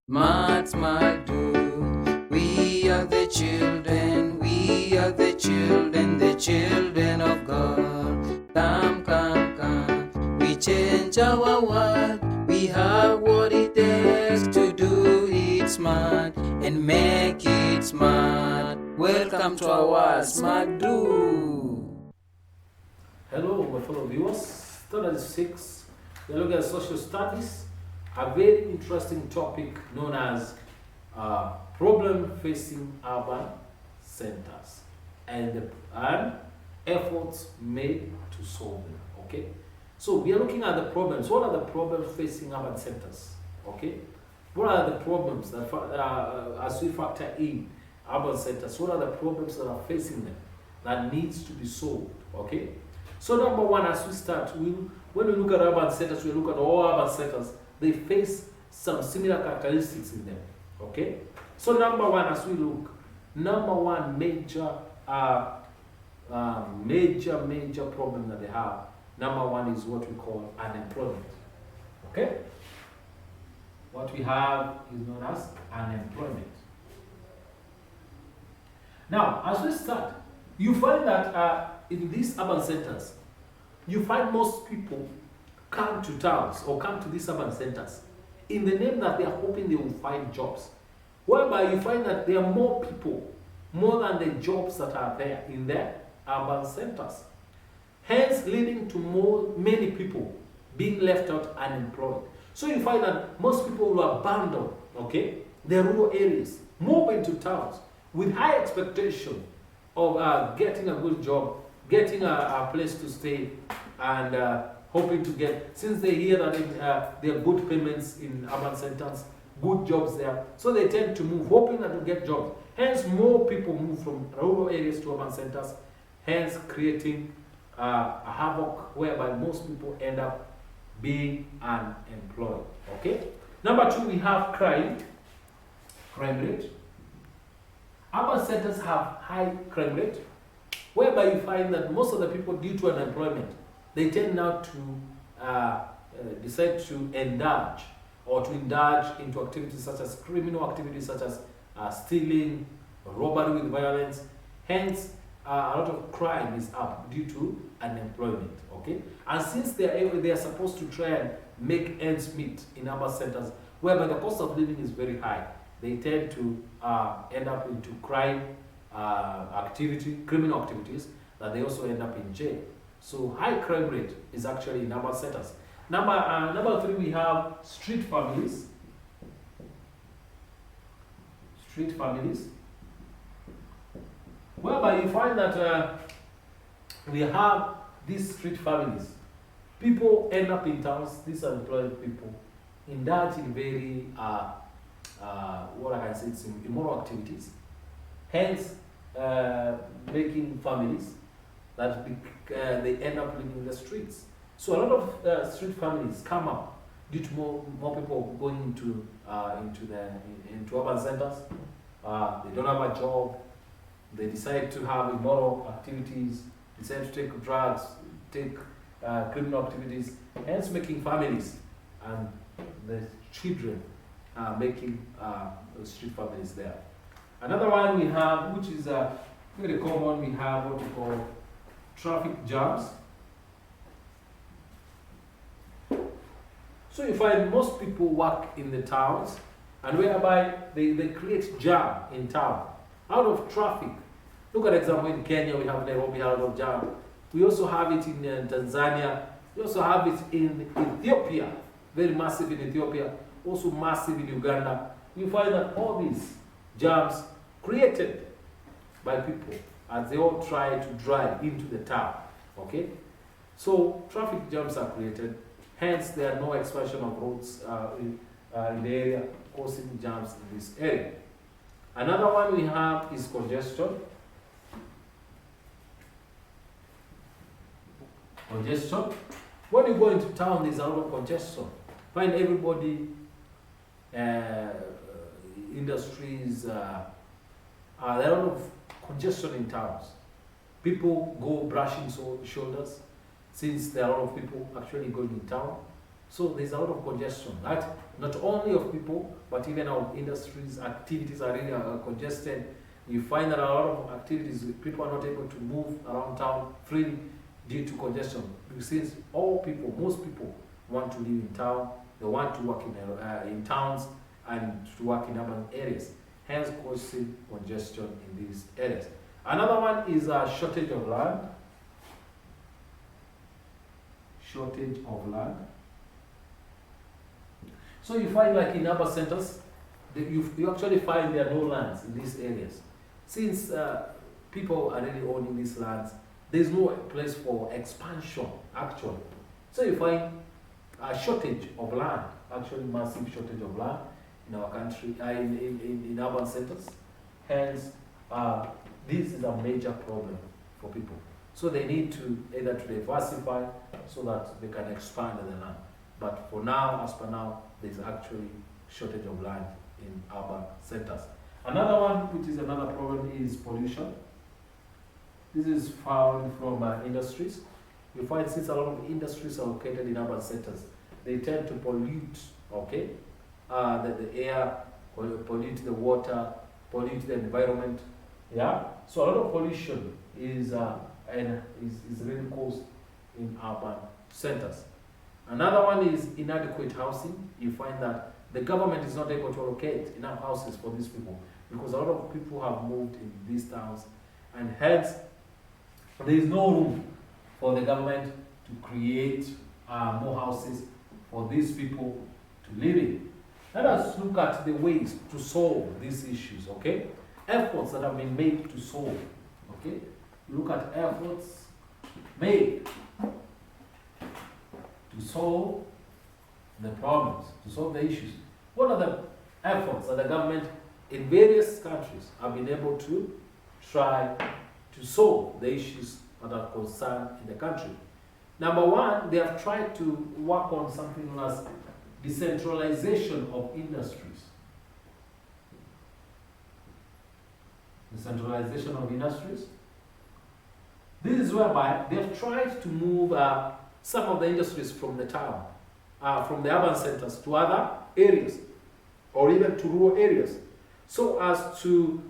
Smart, smart, do. We are the children, we are the children of God. Come, come, come. We change our world. We have what it takes to do it smart and make it smart. Welcome to our Smart Do. Hello, my fellow viewers. Study 6, we're looking at social studies, a very interesting topic known as problem facing urban centers and efforts made to solve them. Okay, so we are looking at the problems. What are the problems facing urban centers? Okay, what are the problems that as we factor in urban centers? What are the problems that are facing them that needs to be solved? Okay. So number one, as we start, when we look at urban centers, we look at all urban centers, they face some similar characteristics in them. Okay? So number one, as we look, number one major problem that they have, number one is what we call unemployment. Okay? What we have is known as unemployment. Now, as we start, you find that in these urban centers, you find most people come to towns or come to these urban centers in the name that they are hoping they will find jobs. Whereby you find that there are more people, more than the jobs that are there in their urban centers. Hence, leading to many people being left out unemployed. So you find that most people will abandon, okay, their rural areas, move into towns with high expectation of getting a good job, getting a place to stay, and hoping to get, since they hear that there are good payments in urban centers, good jobs there, so they tend to move, hoping that to get jobs. Hence, more people move from rural areas to urban centers, hence creating a havoc whereby most people end up being unemployed. Okay. Number two, we have crime rate. Urban centers have high crime rate, whereby you find that most of the people, due to unemployment, they tend now to decide to indulge into activities such as criminal activities such as stealing, robbery with violence. Hence, a lot of crime is up due to unemployment. Okay, and since they are supposed to try and make ends meet in urban centers, whereby the cost of living is very high, they tend to end up into crime criminal activities, that they also end up in jail. So high crime rate is actually in urban centers. Number three, we have street families. Street families, whereby you find that we have these street families. People end up in towns. These unemployed people indulge in very what I can say, it's immoral activities. Hence, making families that they end up living in the streets. So a lot of street families come up due to more people going into urban centers. They don't have a job. They decide to have immoral activities. Decide to take drugs, take criminal activities. Hence, making families and the children making street families there. Another one we have, which is very common, we have what we call traffic jams. So you find most people work in the towns, and whereby they create jam in town out of traffic. Look at example in Kenya, we have Nairobi, a lot of jam. We also have it in Tanzania. We also have it in Ethiopia, very massive in Ethiopia, also massive in Uganda. You find that all these jams created by people as they all try to drive into the town. Okay, so traffic jams are created. Hence, there are no expansion of roads in the area, causing jams in this area. Another one we have is congestion. Congestion. When you go into town, there's a lot of congestion. Find everybody, industries, there are a lot of congestion in towns. People go brushing shoulders, since there are a lot of people actually going in town. So there's a lot of congestion. That not only of people, but even our industries, activities are really congested. You find that a lot of activities, people are not able to move around town freely due to congestion. Because since most people want to live in town, they want to work in towns and to work in urban areas, hence causing congestion in these areas. Another one is a shortage of land. Shortage of land. So you find like in urban centers, you actually find there are no lands in these areas. Since people are really owning these lands, there's no place for expansion actually. So you find a shortage of land, actually massive shortage of land in our country, in urban centers. Hence, this is a major problem for people. So they need to either to diversify so that they can expand the land. But for now, as per now, there's actually shortage of land in urban centers. Another one, which is another problem, is pollution. This is found from industries. You find since a lot of industries are located in urban centers, they tend to pollute, okay, the air, pollute the water, pollute the environment. Yeah. So a lot of pollution is really caused in urban centers. Another one is inadequate housing. You find that the government is not able to allocate enough houses for these people because a lot of people have moved in these towns, and hence there is no room for the government to create more houses for these people to live in. Let us look at the ways to solve these issues, okay? Efforts that have been made to solve, okay? Look at efforts made to solve the problems, to solve the issues. What are the efforts that the government in various countries have been able to try to solve the issues that are concerned in the country? Number one, they have tried to work on something known as decentralization of industries. Decentralization of industries. This is whereby they have tried to move some of the industries from the town, from the urban centers to other areas, or even to rural areas, so as to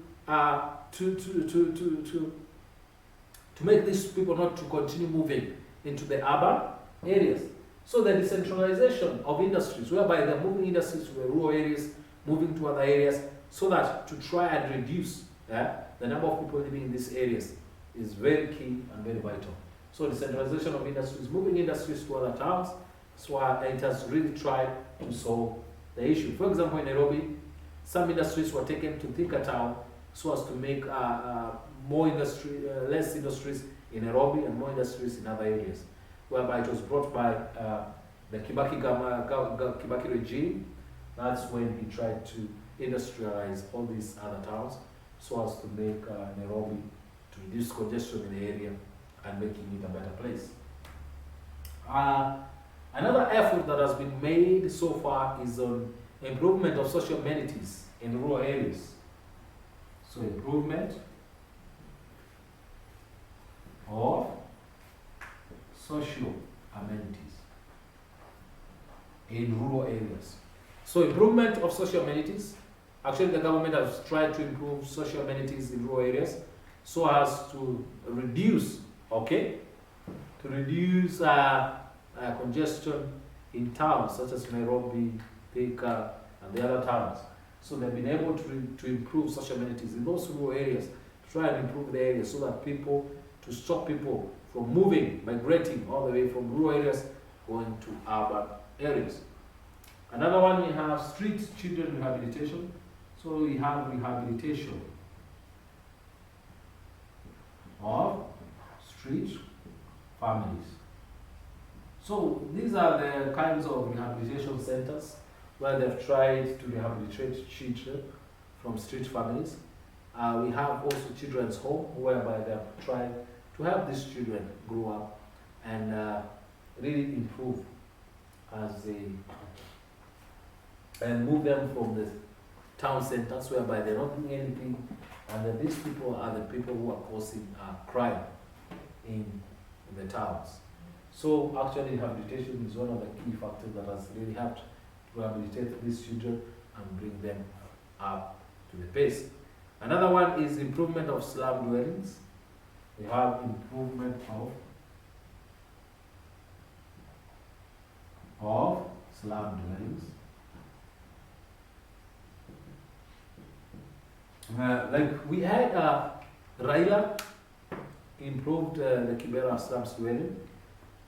make these people not to continue moving into the urban areas. So the decentralization of industries, whereby they're moving industries to the rural areas, moving to other areas, so that to try and reduce the number of people living in these areas is very key and very vital. So decentralization of industries, moving industries to other towns, so it has really tried to solve the issue. For example, in Nairobi, some industries were taken to Thika town so as to make more industry, less industries in Nairobi and more industries in other areas, whereby it was brought by the Kibaki regime. That's when he tried to industrialize all these other towns so as to make Nairobi, to reduce congestion in the area and making it a better place. Another effort that has been made so far is on improvement of social amenities in rural areas. So improvement of social amenities in rural areas. So improvement of social amenities. Actually, the government has tried to improve social amenities in rural areas so as to reduce, congestion in towns such as Nairobi, Thika, and the other towns. So they've been able to improve social amenities in those rural areas, to try and improve the areas so that to stop people from migrating all the way from rural areas going to urban areas. Another one, we have street children rehabilitation. So we have rehabilitation of street families. So these are the kinds of rehabilitation centers where they've tried to rehabilitate children from street families. We have also children's home, whereby they have tried to help these children grow up and really improve and move them from the town centers, whereby they're not doing anything, and that these people are the people who are causing crime in the towns. So actually rehabilitation is one of the key factors that has really helped to rehabilitate these children and bring them up to the pace. Another one is improvement of slum dwellings. We have improvement of slum dwellings. Like we had Raila improved the Kibera slums dwelling.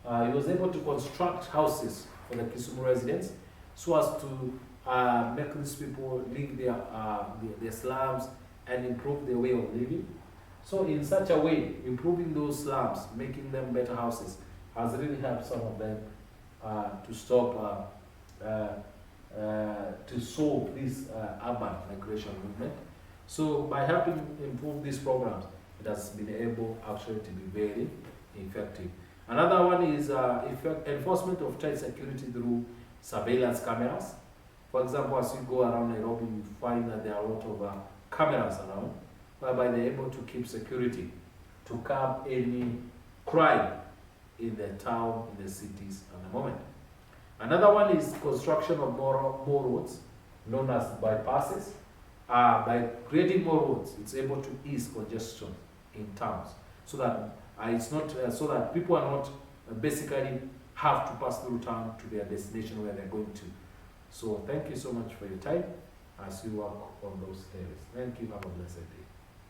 He was able to construct houses for the Kisumu residents so as to make these people live their slums and improve their way of living. So in such a way, improving those slums, making them better houses, has really helped some of them to stop, to solve this urban migration movement. So by helping improve these programs, it has been able actually to be very effective. Another one is enforcement of child security through surveillance cameras. For example, as you go around Nairobi, you find that there are a lot of cameras around, whereby they're able to keep security to curb any crime in the town, in the cities at the moment. Another one is construction of more roads, known as bypasses. By creating more roads, it's able to ease congestion in towns, so that it's not so that people are not basically have to pass through town to their destination where they're going to. So thank you so much for your time as you work on those areas. Thank you. Have a blessed day.